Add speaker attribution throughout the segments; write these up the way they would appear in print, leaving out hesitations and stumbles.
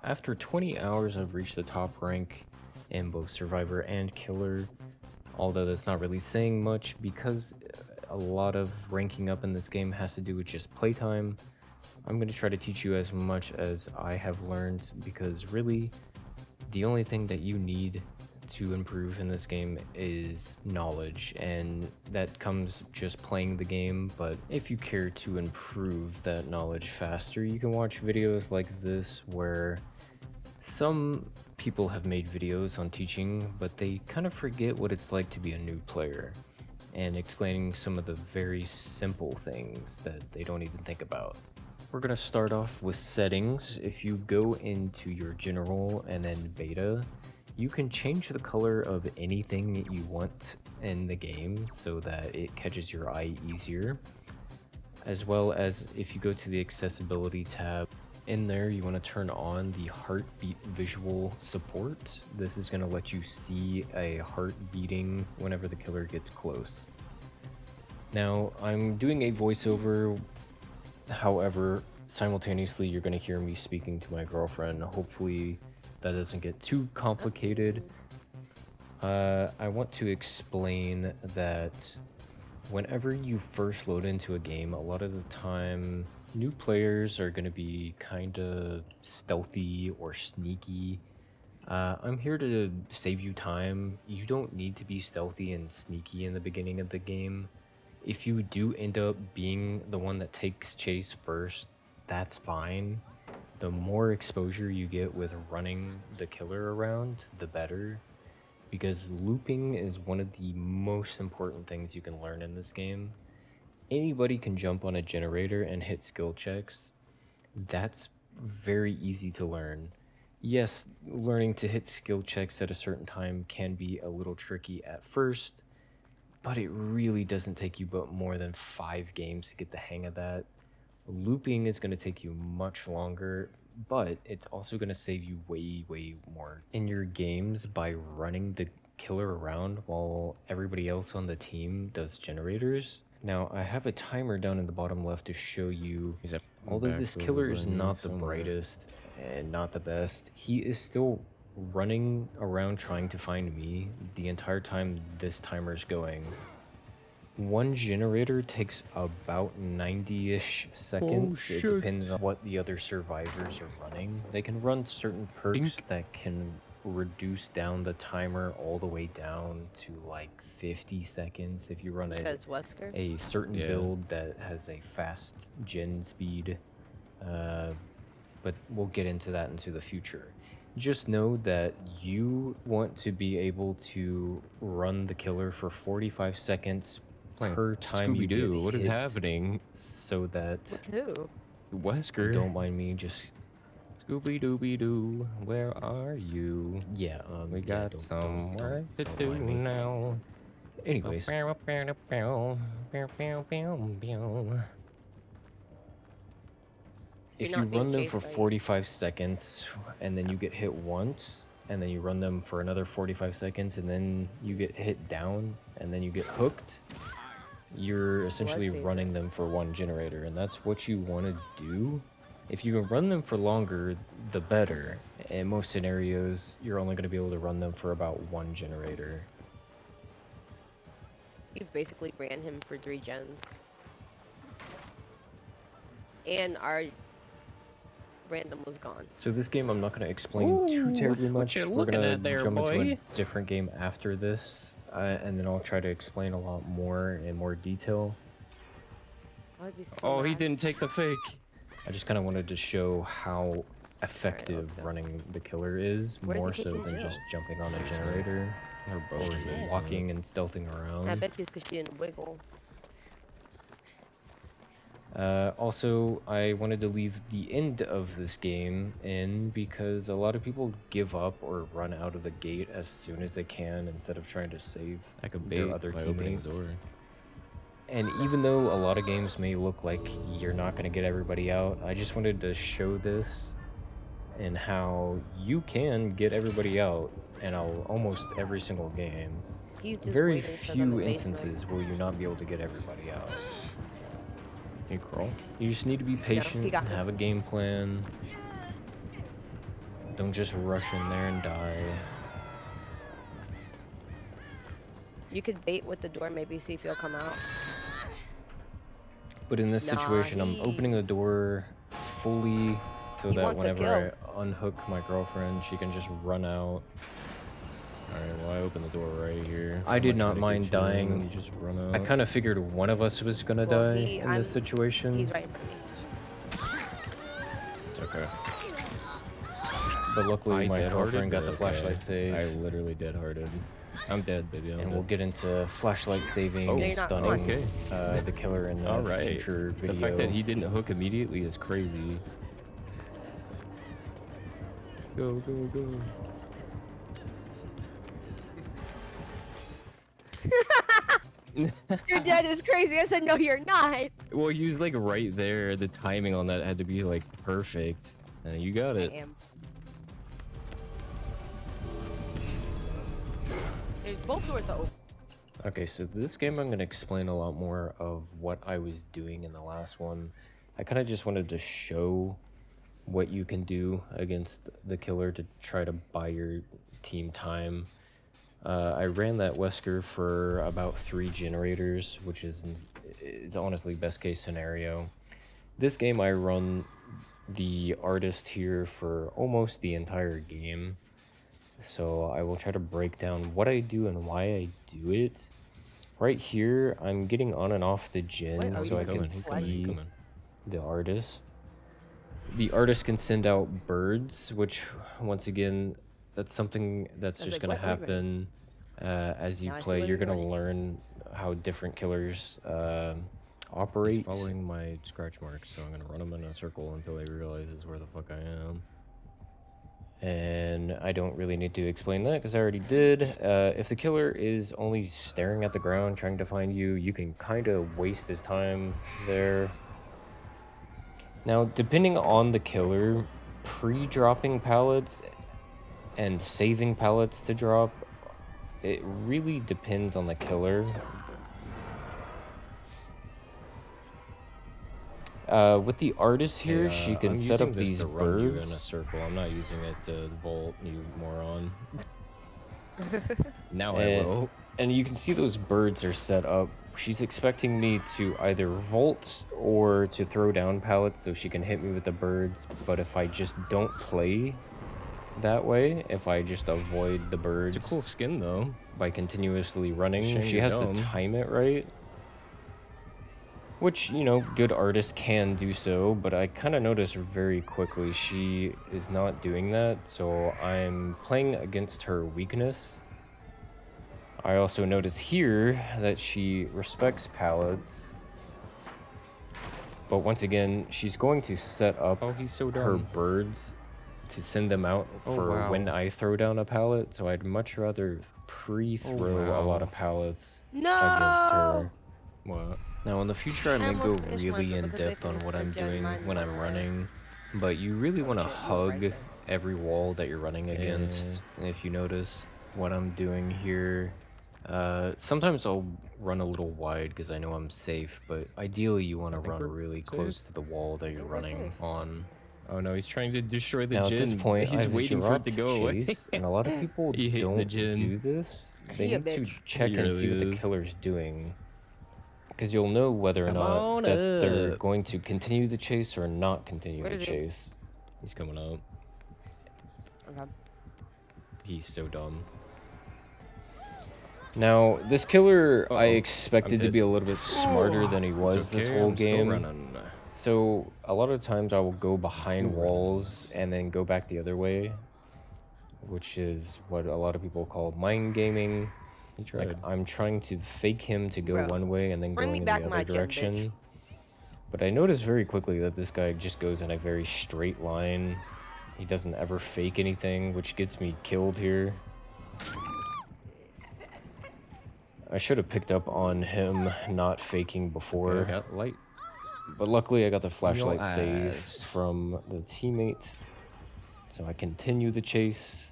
Speaker 1: After 20 hours, I've reached the top rank in both Survivor and Killer, although that's not really saying much because a lot of ranking up in this game has to do with just playtime. I'm going to try to teach you as much as I have learned because really, the only thing that you need to improve in this game is knowledge, and that comes just playing the game. But if you care to improve that knowledge faster, you can watch videos like this where some people have made videos on teaching, but they kind of forget what it's like to be a new player and explaining some of the very simple things that they don't even think about. We're going to start off with settings. If you go into your general and then beta, you can change the color of anything that you want in the game so that it catches your eye easier. As well as if you go to the accessibility tab, in there you want to turn on the heartbeat visual support. This is going to let you see a heart beating whenever the killer gets close. Now I'm doing a voiceover, however simultaneously you're going to hear me speaking to my girlfriend. Hopefully that doesn't get too complicated. I want to explain that whenever you first load into a game, a lot of the time new players are going to be kind of stealthy or sneaky. I'm here to save you time. You don't need to be stealthy and sneaky in the beginning of the game. If you do end up being the one that takes chase first, that's fine. The more exposure you get with running the killer around, the better. Because looping is one of the most important things you can learn in this game. Anybody can jump on a generator and hit skill checks. That's very easy to learn. Yes, learning to hit skill checks at a certain time can be a little tricky at first, but it really doesn't take you but more than 5 games to get the hang of that. Looping is going to take you much longer, but it's also going to save you way more in your games by running the killer around while everybody else on the team does generators. Now, I have a timer down in the bottom left to show you, although this killer is not the brightest and not the best, he is still running around trying to find me the entire time this timer is going. One generator takes about 90-ish seconds. It depends on what the other survivors are running. They can run certain perks that can reduce down the timer all the way down to like 50 seconds if you run a certain build that has a fast gen speed. But we'll get into that into the future. Just know that you want to be able to run the killer for 45 seconds per time you do.
Speaker 2: What is happening?
Speaker 1: So that
Speaker 2: Wesker.
Speaker 1: Don't mind me, just
Speaker 2: Scooby Dooby Doo, where are you?
Speaker 1: Yeah,
Speaker 2: we got some work to do now.
Speaker 1: Anyways, if you run them for 45 seconds and then you get hit once, and then you run them for another 45 seconds and then you get hit down and then you get hooked, you're essentially running them for one generator, and that's what you want to do. If you can run them for longer, the better. In most scenarios, you're only going to be able to run them for about one generator.
Speaker 3: You've basically ran him for 3 gens. And our random was gone.
Speaker 1: So this game I'm not going to explain too terribly much. We're going to jump into a different game after this, and then I'll try to explain a lot more in more detail.
Speaker 2: Oh, he didn't take the fake.
Speaker 1: I just kind of wanted to show how effective running the killer is, more so than just jumping on a generator or walking and stealthing around.
Speaker 3: I bet you it's because she didn't wiggle.
Speaker 1: Also, I wanted to leave the end of this game in because a lot of people give up or run out of the gate as soon as they can instead of trying to save their other teammates. And even though a lot of games may look like you're not going to get everybody out, I just wanted to show this and how you can get everybody out in almost every single game. Very few instances will you not be able to get everybody out.
Speaker 2: Hey, Crawl.
Speaker 1: You just need to be patient and have a game plan. Don't just rush in there and die.
Speaker 3: You could bait with the door, maybe see if he'll come out.
Speaker 1: But in this
Speaker 3: Nah,
Speaker 1: situation, I'm opening the door fully so
Speaker 3: He
Speaker 1: that
Speaker 3: wants to
Speaker 1: whenever I unhook my girlfriend, she can just run out.
Speaker 2: Alright, well I opened the door right here.
Speaker 1: I
Speaker 2: I'm
Speaker 1: did
Speaker 2: gonna
Speaker 1: not
Speaker 2: try to
Speaker 1: mind
Speaker 2: get you in,
Speaker 1: dying.
Speaker 2: and you just run out.
Speaker 1: I kind of figured one of us was gonna
Speaker 3: Well,
Speaker 1: die in this situation.
Speaker 3: He's right in front of me.
Speaker 2: It's okay.
Speaker 1: But luckily,
Speaker 2: I
Speaker 1: my
Speaker 2: dead-hearted,
Speaker 1: girlfriend got
Speaker 2: but
Speaker 1: the
Speaker 2: okay.
Speaker 1: flashlight save.
Speaker 2: I literally dead-hearted. I'm dead, baby. I'm
Speaker 1: And
Speaker 2: dead.
Speaker 1: we'll get into flashlight saving
Speaker 2: Oh,
Speaker 1: and
Speaker 3: you're not
Speaker 1: stunning
Speaker 2: okay.
Speaker 1: the killer in a
Speaker 2: All right.
Speaker 1: future video.
Speaker 2: The fact that he didn't hook immediately is crazy. Go, go, go.
Speaker 3: Your dad is crazy. I said, no, you're not.
Speaker 2: Well, he was like right there. The timing on that had to be like perfect. And you got it.
Speaker 3: I am. There's both doors are open.
Speaker 1: Okay, so this game I'm going to explain a lot more of what I was doing in the last one. I kind of just wanted to show what you can do against the killer to try to buy your team time. I ran that Wesker for about 3 generators, which is honestly best case scenario. This game I run the artist here for almost the entire game. So I will try to break down what I do and why I do it. Right here, I'm getting on and off the gen
Speaker 3: Wait,
Speaker 1: so I can
Speaker 2: He's
Speaker 1: see
Speaker 2: coming.
Speaker 1: the artist. The artist can send out birds, which once again, that's something that's just
Speaker 3: like,
Speaker 1: going to
Speaker 3: what? Wait a minute.
Speaker 1: happen as you
Speaker 3: Now I see
Speaker 1: play.
Speaker 3: what
Speaker 1: You're
Speaker 3: you're
Speaker 1: going to
Speaker 3: doing.
Speaker 1: learn how different killers
Speaker 2: He's
Speaker 1: operate.
Speaker 2: following my scratch marks, so I'm gonna run him in a circle until he realizes where the fuck I am.
Speaker 1: And I don't really need to explain that because I already did. If the killer is only staring at the ground trying to find you, you can kind of waste his time there. Now, depending on the killer, pre-dropping pallets and saving pallets to drop, it really depends on the killer. With the artist here, she can
Speaker 2: I'm
Speaker 1: set
Speaker 2: using
Speaker 1: up
Speaker 2: this
Speaker 1: these
Speaker 2: to run you in a
Speaker 1: birds.
Speaker 2: circle. I'm not using it to vault, you moron. Now I
Speaker 1: And-
Speaker 2: will.
Speaker 1: And you can see those birds are set up. She's expecting me to either vault or to throw down pallets so she can hit me with the birds. But if I just don't play that way, if I just avoid the birds
Speaker 2: It's a cool skin though.
Speaker 1: by continuously running,
Speaker 2: Shame
Speaker 1: she
Speaker 2: you're
Speaker 1: has
Speaker 2: dumb.
Speaker 1: to time it right. Which, you know, good artists can do so, but I kind of noticed very quickly she is not doing that, so I'm playing against her weakness. I also notice here that she respects pallets, but once again, she's going to set up
Speaker 2: Oh, he's so
Speaker 1: her
Speaker 2: dumb.
Speaker 1: birds to send them out
Speaker 2: Oh,
Speaker 1: for
Speaker 2: wow.
Speaker 1: when I throw down a pallet, so I'd much rather pre-throw a lot of
Speaker 2: wow.
Speaker 1: pallets
Speaker 3: No.
Speaker 1: against her.
Speaker 2: What?
Speaker 1: Now, in the future, I may go
Speaker 3: almost finished
Speaker 1: really
Speaker 3: mine,
Speaker 1: in
Speaker 3: but because they
Speaker 1: depth on
Speaker 3: finished
Speaker 1: what
Speaker 3: their
Speaker 1: I'm
Speaker 3: gen,
Speaker 1: doing
Speaker 3: mine
Speaker 1: when I'm
Speaker 3: were-
Speaker 1: running, but you really want to
Speaker 3: shit, you were
Speaker 1: hug
Speaker 3: right then.
Speaker 1: every wall that you're running against. If you notice what I'm doing here, sometimes I'll run a little wide because I know I'm safe, but ideally you want to
Speaker 2: think
Speaker 1: run
Speaker 2: we're
Speaker 1: really
Speaker 2: safe.
Speaker 1: close to the wall that you're
Speaker 3: think we're
Speaker 1: running
Speaker 3: safe.
Speaker 1: on.
Speaker 2: Oh no, he's trying to destroy the
Speaker 1: Now,
Speaker 2: gin.
Speaker 1: at this point,
Speaker 2: he's
Speaker 1: I've
Speaker 2: waiting for it to
Speaker 1: dropped
Speaker 2: go away.
Speaker 1: Chase, and a lot of people
Speaker 2: He hit the
Speaker 1: don't
Speaker 2: gin.
Speaker 1: do this. They
Speaker 3: He a
Speaker 1: need to
Speaker 3: bitch.
Speaker 1: check
Speaker 2: He
Speaker 1: and see what
Speaker 2: really
Speaker 1: the
Speaker 2: is.
Speaker 1: killer's doing. Because you'll know whether or
Speaker 2: Come
Speaker 1: not
Speaker 2: on
Speaker 1: that they're
Speaker 2: up.
Speaker 1: going to continue the chase or not continue
Speaker 3: Where
Speaker 1: the
Speaker 3: is he?
Speaker 1: chase.
Speaker 2: He's coming up.
Speaker 3: Okay.
Speaker 2: He's so dumb.
Speaker 1: Now, this killer, I
Speaker 2: Uh-oh.
Speaker 1: expected to
Speaker 2: I'm
Speaker 1: be a little bit smarter than he was
Speaker 2: It's
Speaker 1: this
Speaker 2: okay,
Speaker 1: whole
Speaker 2: I'm still
Speaker 1: game.
Speaker 2: running.
Speaker 1: So, a lot of times I will go behind
Speaker 2: Cool
Speaker 1: walls
Speaker 2: runs.
Speaker 1: and then go back the other way, which is what a lot of people call mind gaming.
Speaker 2: He tried.
Speaker 1: Like, I'm trying to fake him to go
Speaker 3: Bro,
Speaker 1: one way and then
Speaker 3: bring me
Speaker 1: going in
Speaker 3: back
Speaker 1: the
Speaker 3: my
Speaker 1: other
Speaker 3: gen,
Speaker 1: direction.
Speaker 3: bitch.
Speaker 1: But I noticed very quickly that this guy just goes in a very straight line. He doesn't ever fake anything, which gets me killed here. I should have picked up on him not faking before.
Speaker 2: Okay, I got light.
Speaker 1: But luckily I got the flashlight save
Speaker 2: eyes.
Speaker 1: from the teammate. So I continue the chase.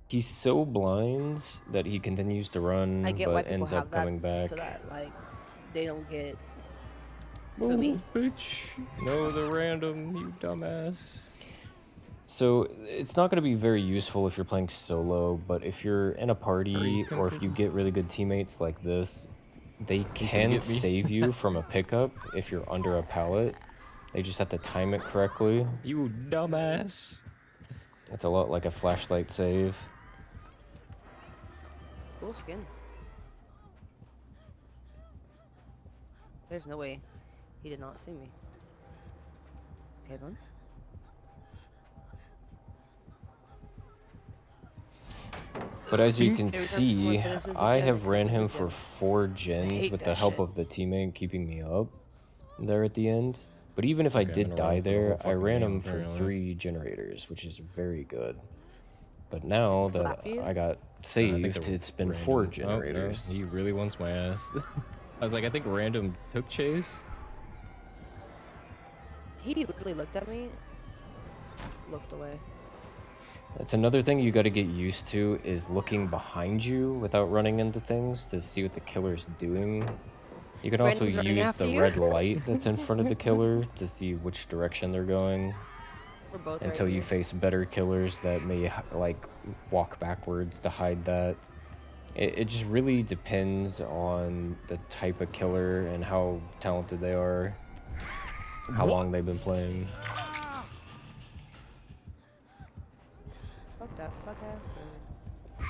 Speaker 1: He's so blind that he continues to run,
Speaker 3: I get why
Speaker 1: but
Speaker 3: people
Speaker 1: ends
Speaker 3: have
Speaker 1: up
Speaker 3: that
Speaker 1: coming back.
Speaker 3: so that like they don't get. Who, me?
Speaker 2: Move, bitch. No, the random, you dumbass.
Speaker 1: So it's not going to be very useful if you're playing solo, but if you're in a party
Speaker 2: come
Speaker 1: or if you
Speaker 2: quick.
Speaker 1: get really good teammates like this, they
Speaker 2: He's gonna
Speaker 1: can
Speaker 2: get me.
Speaker 1: save you from a pickup if you're under a pallet. They just have to time it correctly.
Speaker 2: You dumbass.
Speaker 1: It's a lot like a flashlight save.
Speaker 3: Cool skin. There's no way he did not see me. Okay, then.
Speaker 1: But as you can
Speaker 3: Okay, we have
Speaker 1: see,
Speaker 3: more finishes
Speaker 1: I
Speaker 3: again,
Speaker 1: have ran
Speaker 3: couple
Speaker 1: him
Speaker 3: of
Speaker 1: for
Speaker 3: them.
Speaker 1: 4 gens
Speaker 3: hate
Speaker 1: with the
Speaker 3: that
Speaker 1: help
Speaker 3: shit.
Speaker 1: of the teammate keeping me up there at the end. But even if I
Speaker 2: Okay, I'm
Speaker 1: did
Speaker 2: gonna
Speaker 1: die
Speaker 2: run for the whole
Speaker 1: there, I
Speaker 2: fucking
Speaker 1: ran
Speaker 2: game,
Speaker 1: him for
Speaker 2: apparently.
Speaker 1: 3 generators, which is very good. But now
Speaker 3: It's a lot
Speaker 1: that
Speaker 3: for you?
Speaker 1: I got
Speaker 2: I think
Speaker 1: saved,
Speaker 2: they're
Speaker 1: it's been 4
Speaker 2: random. Oh, no,
Speaker 1: generators.
Speaker 2: he really wants my ass. I was like, I think random took chase.
Speaker 3: He literally looked at me, looked away.
Speaker 1: That's another thing you got to get used to is looking behind you without running into things to see what the killer's doing. You can also
Speaker 3: Random's running
Speaker 1: use
Speaker 3: after
Speaker 1: the
Speaker 3: you.
Speaker 1: red light that's in front of the killer to see which direction they're going
Speaker 3: We're both
Speaker 1: until
Speaker 3: right
Speaker 1: you
Speaker 3: here.
Speaker 1: face better killers that may like walk backwards to hide that. It just really depends on the type of killer and how talented they are, how long they've been playing.
Speaker 3: Fuck that fuck ass bird.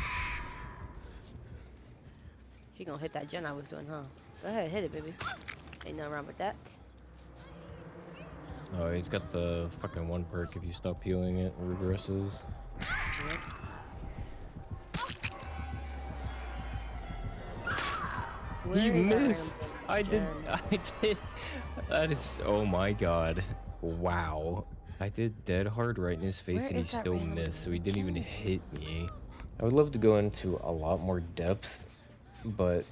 Speaker 3: She gonna hit that gen I was doing, huh? Go ahead, hit it, baby. Ain't nothing wrong with that.
Speaker 2: Oh, he's got the fucking 1 perk. If you stop healing, it regresses.
Speaker 3: Yep. Where
Speaker 2: He
Speaker 3: is that random
Speaker 2: missed. I
Speaker 3: gen?
Speaker 2: did. That is. Oh my god. Wow. I did dead hard right in his face
Speaker 3: Where
Speaker 2: and he
Speaker 3: is that
Speaker 2: still
Speaker 3: random
Speaker 2: missed, so he didn't even
Speaker 3: gen?
Speaker 2: hit me.
Speaker 1: I would love to go into a lot more depth, but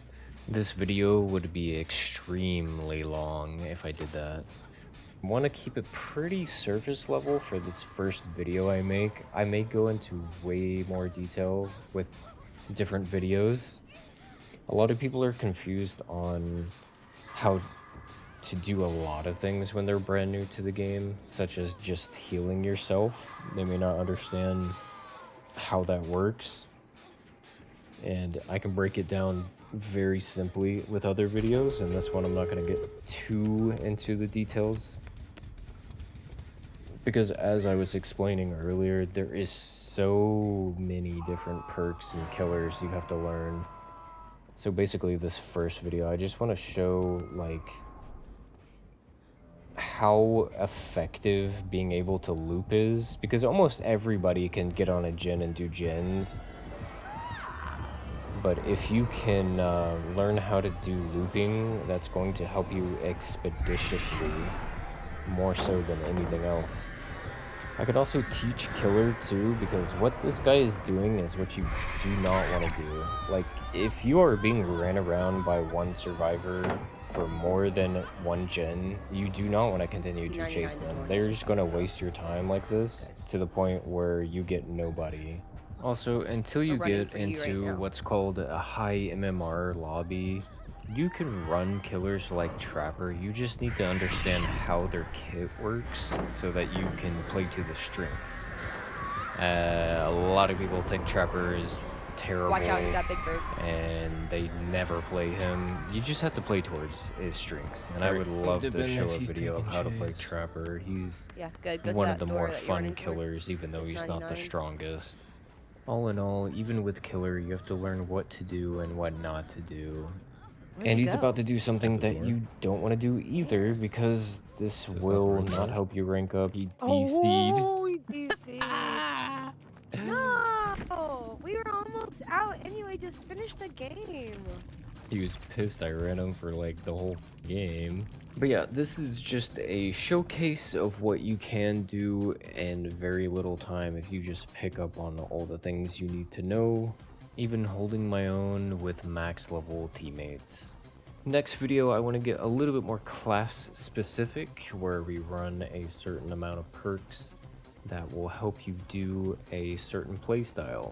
Speaker 1: this video would be extremely long if I did that. I want to keep it pretty surface level for this first video I make. I may go into way more detail with different videos. A lot of people are confused on how to do a lot of things when they're brand new to the game, such as just healing yourself. They may not understand how that works, and I can break it down very simply with other videos. In this one, I'm not going to get too into the details, because as I was explaining earlier, there is so many different perks and killers you have to learn. So basically, this first video, I just want to show like how effective being able to loop is, because almost everybody can get on a gen and do gens. But if you can learn how to do looping, that's going to help you expeditiously, more so than anything else. I could also teach killer too, because what this guy is doing is what you do not want to do. Like, if you are being ran around by one survivor for more than 1 gen, you do not want to continue to
Speaker 3: 99
Speaker 1: chase
Speaker 3: this
Speaker 1: them.
Speaker 3: morning,
Speaker 1: They're just going to
Speaker 3: so-
Speaker 1: waste your time like this to the point where you get nobody. Also, until you
Speaker 3: We're running
Speaker 1: get
Speaker 3: for you right
Speaker 1: into
Speaker 3: now.
Speaker 1: what's called a high MMR lobby, you can run killers like Trapper. You just need to understand how their kit works so that you can play to the strengths. A lot of people think Trapper is terrible
Speaker 3: Watch out, you got big birds.
Speaker 1: and they never play him. You just have to play towards his strengths. And I would
Speaker 2: Alright,
Speaker 1: love
Speaker 2: would
Speaker 1: to
Speaker 2: have been
Speaker 1: show
Speaker 2: if
Speaker 1: a
Speaker 2: you
Speaker 1: video of
Speaker 2: taken
Speaker 1: how to play
Speaker 2: chase.
Speaker 1: Trapper. He's
Speaker 3: Yeah, good. Go to
Speaker 1: one
Speaker 3: that
Speaker 1: of the
Speaker 3: door
Speaker 1: more
Speaker 3: that you're
Speaker 1: fun
Speaker 3: running towards.
Speaker 1: killers, even though
Speaker 3: It's
Speaker 1: he's not the
Speaker 3: 99.
Speaker 1: strongest. All in all, even with killer, you have to learn what to do and what not to do.
Speaker 3: Where'd
Speaker 1: And
Speaker 3: he
Speaker 1: he's
Speaker 3: go?
Speaker 1: about to do something
Speaker 2: the
Speaker 1: that
Speaker 2: door.
Speaker 1: you don't want to do either, because this
Speaker 2: Is this not the
Speaker 1: will
Speaker 2: right
Speaker 1: not
Speaker 2: door?
Speaker 1: help you rank up.
Speaker 2: He
Speaker 3: Oh, he DC. No, we were almost out anyway. Just finish the game.
Speaker 2: He was pissed I ran him for like the whole game.
Speaker 1: But yeah, this is just a showcase of what you can do in very little time if you just pick up on all the things you need to know, even holding my own with max level teammates. Next video, I want to get a little bit more class specific, where we run a certain amount of perks that will help you do a certain playstyle.